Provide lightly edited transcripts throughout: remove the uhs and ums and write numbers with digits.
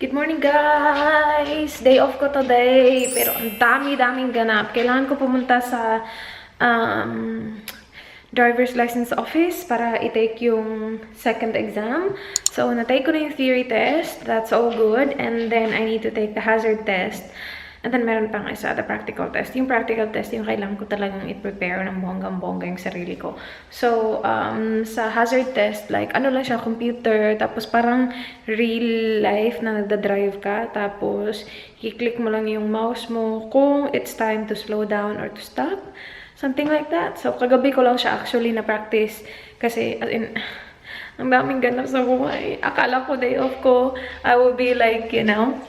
Good morning, guys! Day off ko today, pero ang dami-daming ganap. Kailangan ko pumunta sa driver's license office para i-take yung second exam. So, na-take ko na yung theory test. That's all good. And then, I need to take the hazard test. And then, meron pang isa, the practical test. Yung practical test, yung kailangan ko talagang i-prepare ng bonggang-bongga yung sarili ko. So, sa hazard test, like, ano lang siya, computer, tapos parang real life na nagda-drive ka, tapos, i-click mo lang yung mouse mo kung it's time to slow down or to stop. Something like that. So, kagabi ko lang siya actually na-practice. Kasi, as in, ang daming ganap sa buhay. Akala ko day off ko, I will be like, you know,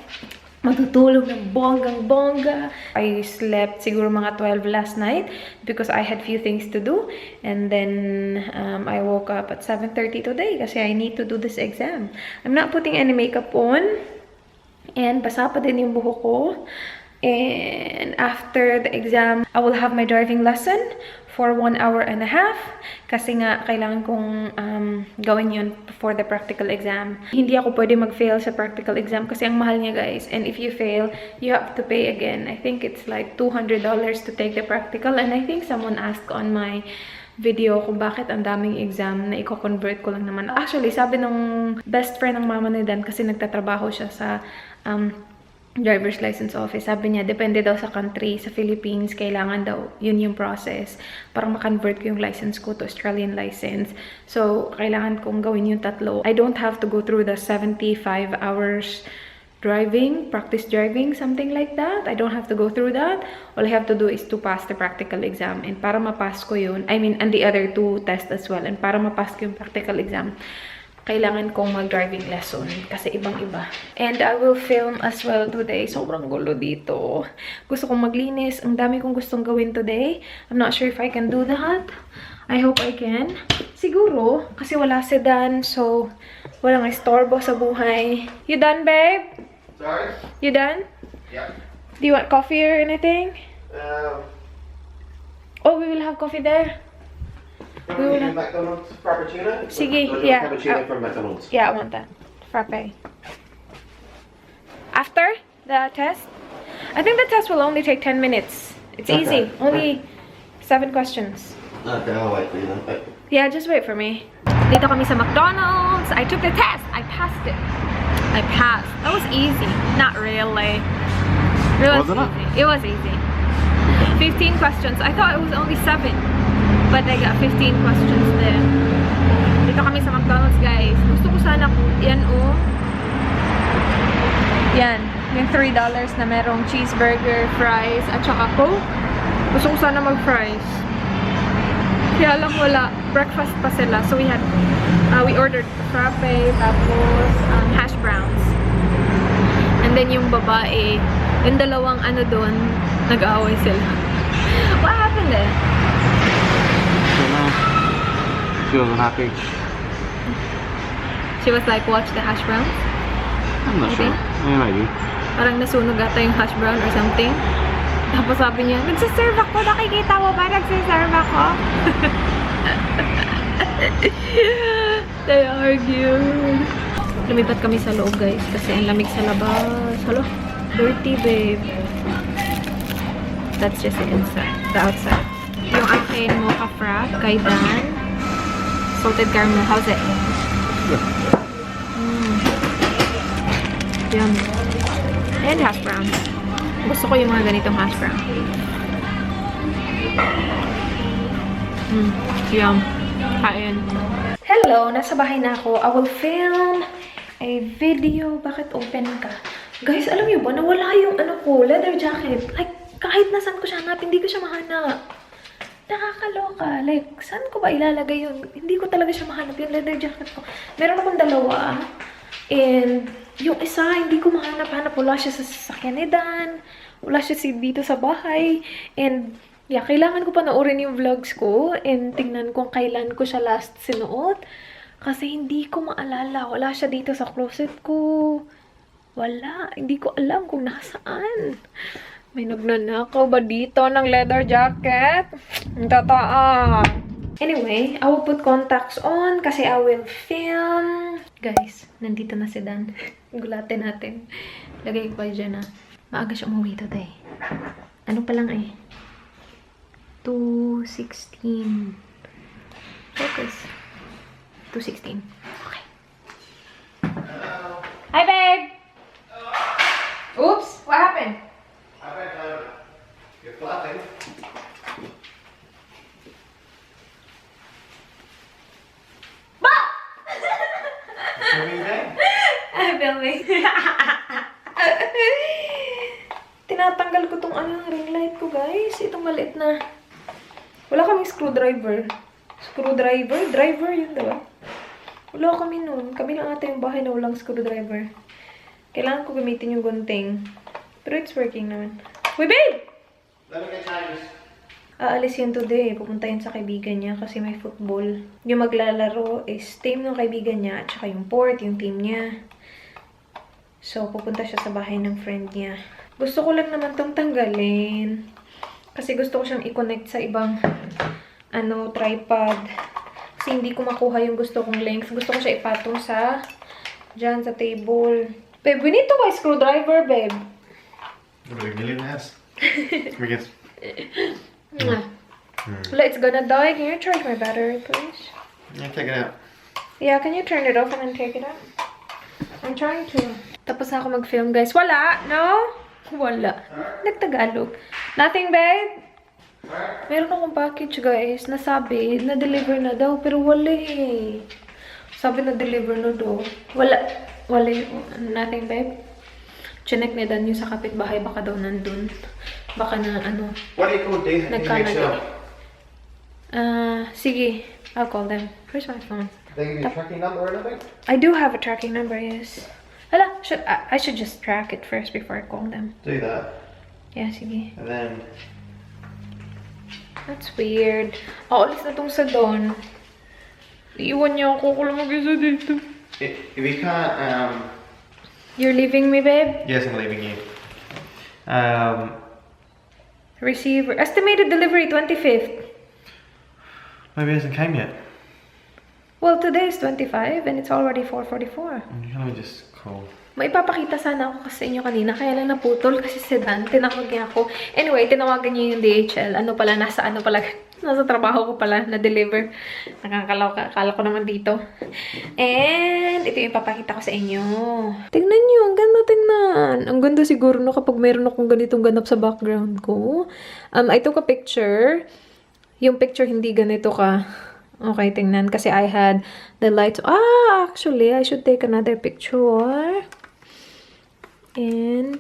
matutulog ng bonggang-bongga. I slept siguro mga 12 last night because I had few things to do. And then, I woke up at 7:30 today kasi I need to do this exam. I'm not putting any makeup on. And basa pa din yung buhok ko. And after the exam, I will have my driving lesson for 1.5 hours. Kasi nga, kailangan kong gawin yun for the practical exam. Hindi ako pwede mag-fail sa practical exam kasi ang mahal niya, guys. And if you fail, you have to pay again. I think it's like $200 to take the practical. And I think someone asked on my video kung bakit ang daming exam na i-convert ko lang naman. Actually, sabi ng best friend ng mama ni Dan kasi nagtatrabaho siya sa driver's license office. Sabi niya, depende daw sa country. Sa Philippines, kailangan daw yun yung process para ma-convert ko yung license ko to Australian license. So, kailangan kong gawin yung tatlo. I don't have to go through the 75 hours driving, practice driving, something like that. I don't have to go through that. All I have to do is to pass the practical exam. And para ma-pass ko yun, I mean, and the other two tests as well. And para ma-pass ko yung practical exam, kailangan kong mag-driving lesson kasi ibang-iba. And I will film as well today. Sobrang gulo dito. Gusto kong maglinis. Ang dami kong gustong gawin today. I'm not sure if I can do that. I hope I can. Siguro, kasi wala si Dan, so walang istorbo sa buhay. You done, babe? Sorry? You done? Yeah. Do you want coffee or anything? Oh, we will have coffee there. We will have McDonald's Frappuccino? Sige, Or do yeah. Frappuccino from McDonald's. Yeah, I want that. Frappe. After the test? I think the test will only take 10 minutes. It's Okay. easy. Only 7 questions. Okay, I'll wait for you then. Wait. Yeah, just wait for me. Dito kami sa McDonald's. I took the test. I passed it. I passed. That was easy. Not really. Wasn't it? Easy. It was easy. 15 questions. I thought it was only 7. But I got 15 questions there. Dito kami sa McDonald's, guys. Gusto ko sana yan, oh. Yan. Yung $3 na merong cheeseburger, fries, at saka Coke. Gusto ko sana mag-fries. Kaya lang wala. Breakfast pa sila. So we had, we ordered frappe, tapos hash browns. And then yung babae, yung dalawang ano doon, nag-aaway sila. What happened there? She wasn't happy. She was like, watch the hash browns. I'm not Maybe. sure. Yeah, maybe. Parang nasunog ata yung hash brown or something. Tapos sabi niya, nagsiserve ako, nakikita mo ba? Nagsiserve ako. They argued. Lumipat kami sa loob, guys, kasi ang lamig sa labas. Hello? Dirty, babe. That's just the inside. The outside. Yung akin mocha frap kay Dan. Salted caramel. How's it? Yummy. And hash brown. Gusto ko yung mga ganitong hash brown. Yum. Kain. Hello! Nasa bahay na ako. I will film a video. Bakit open ka? Guys, alam niyo ba, nawala yung ano ko, leather jacket. Like, kahit nasan ko siya hanap, hindi ko siya mahanap. Nakakaloka. Like, saan ko ba ilalagay yun? Hindi ko talaga siya mahanap yung leather jacket ko. Meron akong dalawa. And yung isa, hindi ko mahanap-hanap. Wala siya sa sasakyan ni Dan. Wala siya dito sa bahay. And, yeah, kailangan ko panoorin yung vlogs ko. And tingnan kung kailan ko siya last sinuot. Kasi hindi ko maalala. Wala siya dito sa closet ko. Wala. Hindi ko alam kung nasaan. May nagnanakaw ba dito ng leather jacket? Ang totoo. Anyway, I will put contacts on kasi I will film. Guys, nandito na si Dan. Gulatin natin. Lagay ko kayo dyan, maaga siya umuwi today. Ano pa lang eh? 2:16. Focus. 2:16. Okay. Hi, babe! Oops! What happened? You're flapping. Filming. Tinatanggal ko tong ring light ko, guys. Itong maliit na. Wala kaming screwdriver. Screwdriver? Driver yun, diba? Wala kami nun. Kami lang ata yung bahay na walang screwdriver. Kailangan ko gamitin yung gunting. Pero it's working naman. Uy, babe! Let me get Chinese. Aalis yan today. Pupunta yan sa kaibigan niya kasi may football. Yung maglalaro is team ng kaibigan niya at saka yung port, yung team niya. So, pupunta siya sa bahay ng friend niya. Gusto ko lang naman tong tanggalin. Kasi gusto ko siyang i-connect sa ibang tripod. Kasi hindi ko makuha yung gusto kong length. Gusto ko siya ipatong sa dyan sa table. Babe, we need to buy screwdriver, babe. What are we, millionaires? We get... Well, it's gonna die. Can you charge my battery, please? Yeah, take it out. Yeah, can you turn it off and then take it out? I'm trying to. Tapos na ako mag-film, guys. Wala? No? Wala. Nagtagalog. Nothing, babe? Meron akong package, guys. Nasabi, na-deliver na daw. Pero wala eh. Sabi na-deliver na daw. Wala. Wala yung... Nothing, babe? Chinek ni Dan yung sa kapitbahay. Baka daw nandun. Baka na What do you call these? nagkamali. Sige. I'll call them. Where's my phone? They give you a tracking number or anything? I do have a tracking number, yes. Hala, I should just track it first before I call them. Do that. Yeah, sige. And then... That's weird. Alis na tong sa Don. Iiwan niya ako. Kulang mag-isa dito. If you can't, You're leaving me, babe? Yes, I'm leaving you. Receiver. Estimated delivery, 25th. Maybe it hasn't came yet. Well, today is 25 and it's already 4:44. Let me just call. May ipapakita sana ako kasi sa inyo kanina. Kaya lang naputol kasi si Dan. Tinawag niya ako. Anyway, tinawagan niya yung DHL. Nasa trabaho ko pala. Na-deliver. Nakakalaw. Akala ko naman dito. And ito yung ipapakita ko sa inyo. Tingnan niyo. Ang ganda tingnan. Ang ganda siguro no kapag meron akong ganitong ganap sa background ko. I took a picture. Yung picture hindi ganito ka. Okay, tingnan. Kasi I had the lights. Actually, I should take another picture. And,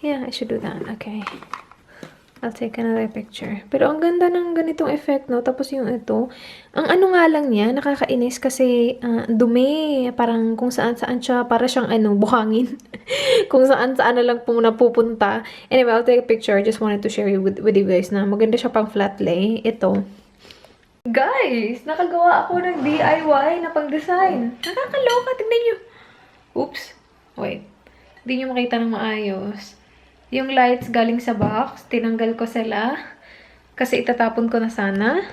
yeah, I should do that. Okay. I'll take another picture. Pero ang ganda ng ganitong effect, no? Tapos yung ito. Ang nga lang niya, nakakainis kasi dumi. Parang kung saan-saan siya. Para siyang buhangin. Kung saan-saan na lang napupunta. Anyway, I'll take a picture. I just wanted to share with you guys na maganda siya pang flat lay. Ito. Guys, nakagawa ako ng DIY na pang-design. Nakakaloka, tignan nyo. Oops. Wait. Hindi nyo makita ng maayos. Yung lights galing sa box, tinanggal ko sila. Kasi itatapon ko na sana.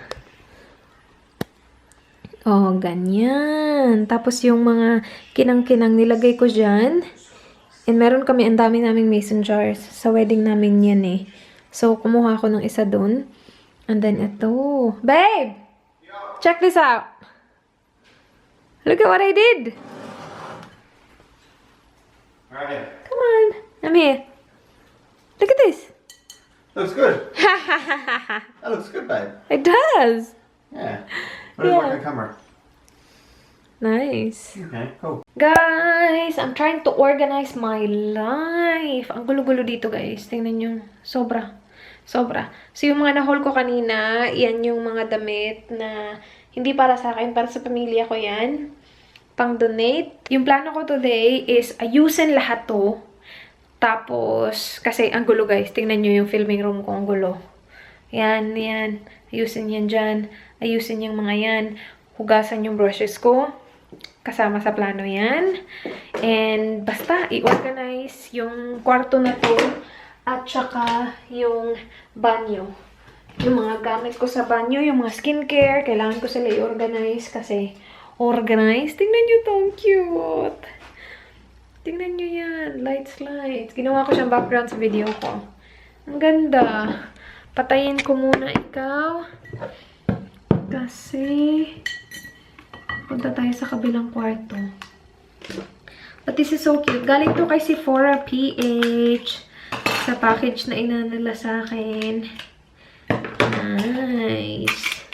Oh, ganyan. Tapos yung mga kinang-kinang nilagay ko dyan. And meron kami, ang dami naming mason jars. Sa wedding namin yan eh. So, kumuha ako ng isa dun. And then ito. Babe! Check this out. Look at what I did. Alright. Come on. I'm here. Look at this. Looks good. That looks good, babe. It does. Yeah. What is Yeah. working camera? Nice. Okay, cool. Guys, I'm trying to organize my life. Ang gulo-gulo dito, guys. Tingnan nyo. Sobra. Sobra. So, yung mga na-haul ko kanina, yan yung mga damit na hindi para sa akin, para sa pamilya ko yan. Pang-donate. Yung plano ko today is ayusin lahat to. Tapos, kasi ang gulo, guys. Tingnan nyo yung filming room ko, ang gulo. Yan, yan. Ayusin yan dyan. Ayusin yung mga yan. Hugasan yung brushes ko. Kasama sa plano yan. And, basta, i-organize yung kwarto na to. At saka, yung banyo. Yung mga gamit ko sa banyo, yung mga skincare, kailangan ko sila i-organize kasi organize. Tingnan nyo to, ang cute. Tingnan nyo yan. Lights. Ginawa ko siyang background sa video ko. Ang ganda. Patayin ko muna ikaw. Kasi punta tayo sa kabilang kwarto. But this is so cute. Galing to kay Sephora PH. Sa package na inanala sa akin. Nice.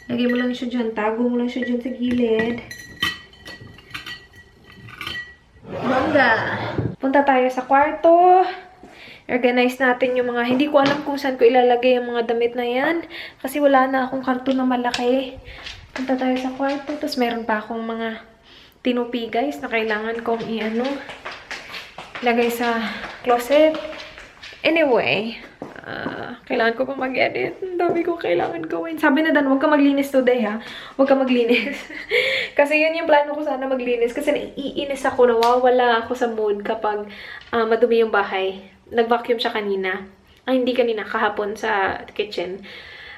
Lagay mo lang siya dyan. Tago mo lang siya dyan sa gilid. Bongga. Punta tayo sa kwarto. Organize natin yung mga... Hindi ko alam kung saan ko ilalagay yung mga damit na yan. Kasi wala na akong karton na malaki. Punta tayo sa kwarto. Tapos meron pa akong mga tinupi, guys, na kailangan kong lagay sa closet. Anyway, kailangan ko pa mag-edit. Ang dami ko kailangan gawin. Sabi na Dan, huwag ka maglinis today, ha? Huwag ka maglinis. Kasi yun yung plano ko sana maglinis. Kasi naiinis ako, nawawala ako sa mood kapag madumi yung bahay. Nag-vacuum siya kanina. Ay, hindi kanina, kahapon sa kitchen.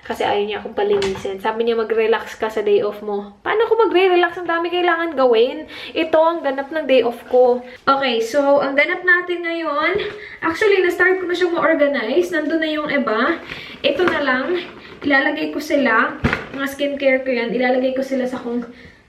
Kasi ayaw niya akong palinisin. Sabi niya, mag-relax ka sa day off mo. Paano ako magre-relax? Ang dami kailangan gawin. Ito ang ganap ng day off ko. Okay, so, ang ganap natin ngayon, actually, na-start ko na siyang ma-organize. Nandun na yung iba. Ito na lang. Ilalagay ko sila. Mga skincare ko yan. Ilalagay ko sila sa kung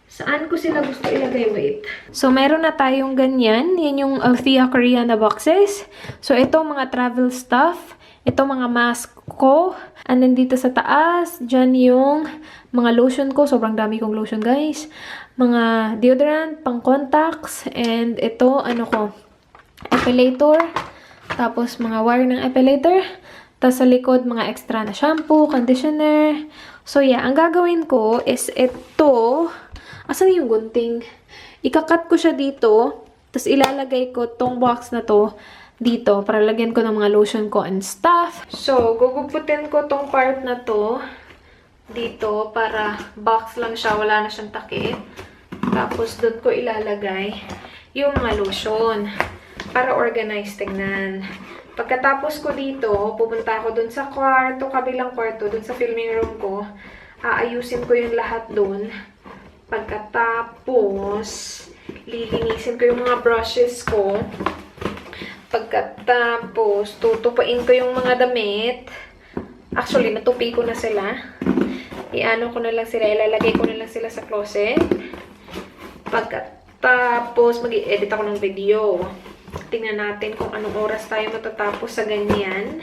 saan ko sila gusto ilagay. Wait. So, meron na tayong ganyan. Yan yung Althea Korea na boxes. So, ito mga travel stuff. Ito mga mask ko. And then dito sa taas, dyan yung mga lotion ko. Sobrang dami kong lotion, guys. Mga deodorant, pang contacts. And ito, ano ko, epilator. Tapos mga wire ng epilator. Tapos sa likod, mga extra na shampoo, conditioner. So yeah, ang gagawin ko is ito. Asan yung gunting? Ikakat ko siya dito. Tapos ilalagay ko tong box na to dito para lagyan ko ng mga lotion ko and stuff. So, guguputin ko tong part na to dito para box lang siya, wala na siyang takip. Tapos, doon ko ilalagay yung mga lotion para organized tingnan. Pagkatapos ko dito, pupunta ako doon sa kwarto, kabilang kwarto, doon sa filming room ko. Aayusin ko yung lahat doon. Pagkatapos, lilinisin ko yung mga brushes ko. Pagkatapos, tutupain ko yung mga damit. Actually, natupi ko na sila. Iano ko na lang sila, ilalagay ko na lang sila sa closet. Pagkatapos, mag-i-edit ako ng video. Tingnan natin kung anong oras tayo matatapos sa ganyan.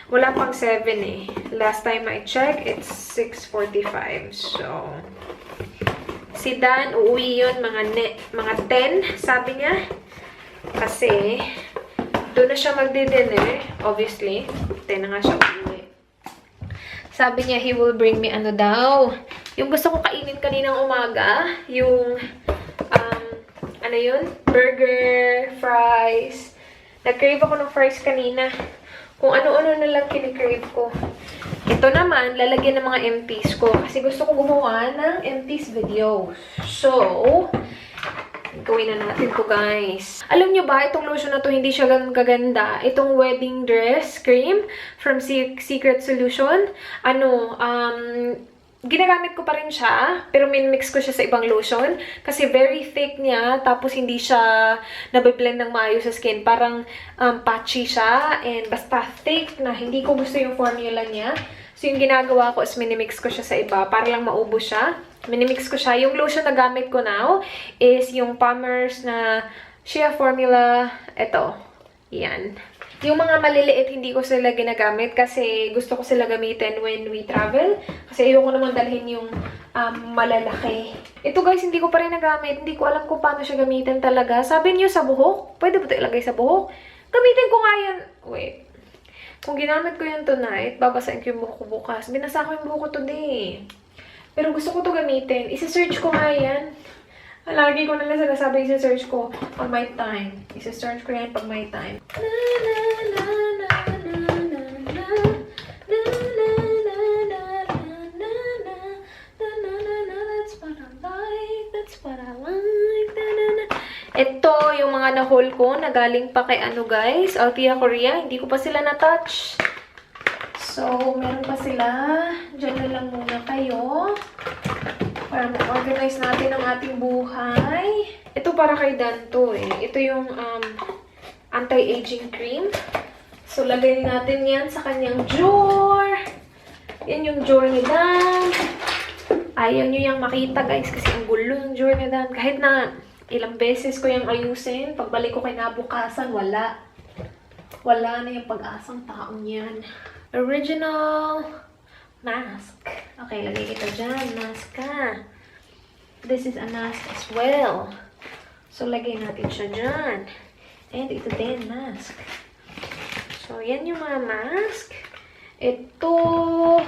Wala pang 7 eh. Last time I checked, it's 6:45. So, si Dan, uuwi yun mga 10, sabi niya. Kasi, doon na siya magdi-dinner, obviously. 10 na nga siya uuwi. Sabi niya, he will bring me ano daw. Yung gusto ko kainin kaninang umaga, yung, ano yun? Burger, fries. Nag-crave ako ng fries kanina. Kung ano-ano na lang kinikrave ko. Ito naman, lalagyan ng mga empties ko. Kasi gusto ko gumawa ng empties video. So, gawin na natin to, guys. Alam nyo ba, itong lotion na to, hindi siya ganun kaganda. Itong wedding dress cream from Secret Solution. Ginagamit ko pa rin siya, pero min-mix ko siya sa ibang lotion. Kasi very thick niya, tapos hindi siya nabiblend ng maayos sa skin. Parang patchy siya, and basta thick na hindi ko gusto yung formula niya. So, yung ginagawa ko is minimix ko siya sa iba para lang maubos siya. Minimix ko siya. Yung lotion na gamit ko now is yung Palmer's na Shea Formula. Ito. Yan. Yung mga maliliit, hindi ko sila ginagamit kasi gusto ko sila gamitin when we travel. Kasi ayoko naman dalhin yung malalaki. Ito, guys, hindi ko pa rin nagamit. Hindi ko alam kung paano siya gamitin talaga. Sabi niyo sa buhok. Pwede ba ito ilagay sa buhok? Gamitin ko nga yan. Wait. Kung ginamit ko yun tonight, babasahin ko yung buhok ko bukas. Binasa ko yung buhok ko today. Pero gusto ko to gamitin. Isa-search ko nga yan. Lagi ko na lang sinasabi isa-search ko pag may time. Isa-search ko yan pag may time. That's what I like. That's what I like. Ito, yung mga na-haul ko na galing pa kay ano, guys, Althea Korea. Hindi ko pa sila na-touch. So, meron pa sila. Diyan na lang muna kayo. Para ma-organize natin ang ating buhay. Ito para kay Dan to eh. Ito yung anti-aging cream. So, lagay natin yan sa kanyang drawer. Yan yung drawer ni Dan. Ayaw nyo yung makita guys kasi ang gulo ng drawer ni Dan. Kahit na ilang beses ko yung ayusin, pagbalik ko kinabukasan, wala. Wala na yung pag-asang taong yan. Original mask. Okay, lagay kita dyan. Mask ka. This is a mask as well. So, lagay natin siya dyan. And ito din, mask. So, yan yung mga mask. Ito,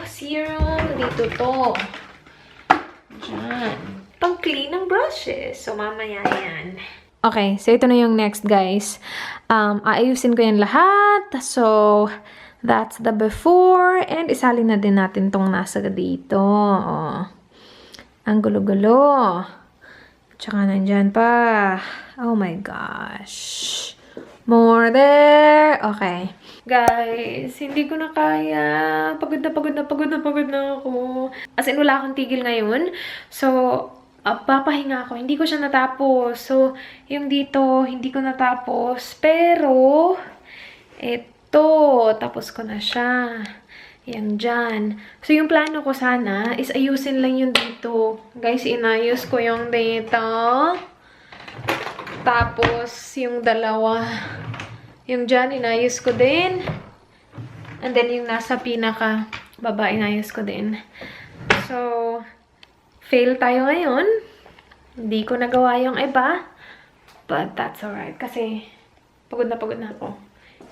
serum. Dito to. Dyan. Pang-clean ng brushes. So, mamaya yan. Okay, so ito na yung next, guys. Aayusin ko yan lahat. So, that's the before. And isalin na din natin tong nasa dito. Oh. Ang gulo-gulo. Tsaka nandyan pa. Oh my gosh. More there. Okay. Guys, hindi ko na kaya. Pagod na ako. As in, wala akong tigil ngayon. So, papahinga ako. Hindi ko siya natapos. So, yung dito, hindi ko natapos. Pero, ito, tapos ko na siya. Yan dyan. So, yung plano ko sana is ayusin lang yung dito. Guys, inayos ko yung dito. Tapos, yung dalawa. Yung dyan, inayos ko din. And then, yung nasa pinaka baba, inayos ko din. So, fail tayo ngayon. Hindi ko nagawa yung iba. But that's alright. Kasi, pagod na ako.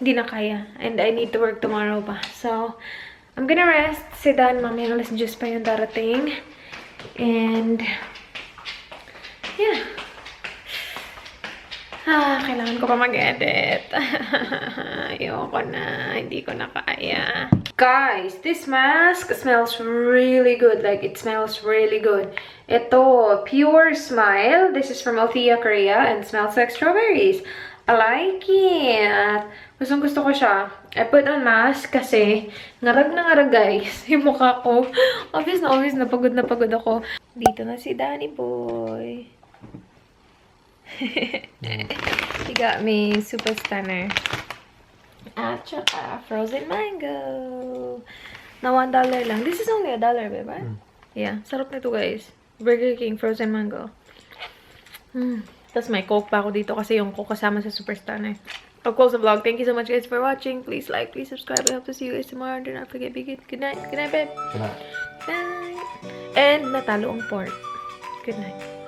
Hindi na kaya. And I need to work tomorrow pa. So, I'm gonna rest. Si Dan, mamaya alas 10 pa yung darating. And, yeah. Kailangan ko pa mag-edit. Ayoko na. Hindi ko na kaya. Guys, this mask smells really good. Like, it smells really good. Ito, Pure Smile. This is from Althea, Korea. And smells like strawberries. I like it. Gusto ko siya. I put on mask kasi ngarag na ngarag, guys. Yung mukha ko. Obvious na pagod ako. Dito na si Danny Boy. He got me super stunner. At saka frozen mango. Na $1 lang. This is only $1, diba? Yeah. Sarap nito, guys. Burger King frozen mango. Tapos may Coke pa ako dito kasi yung Coke kasama sa super stunner. I'll close the vlog. Thank you so much, guys, for watching. Please like, please subscribe. I hope to see you guys tomorrow. Do not forget, be good. Good night. Good night, babe. Good night. Bye. And natalo ang pork. Good night.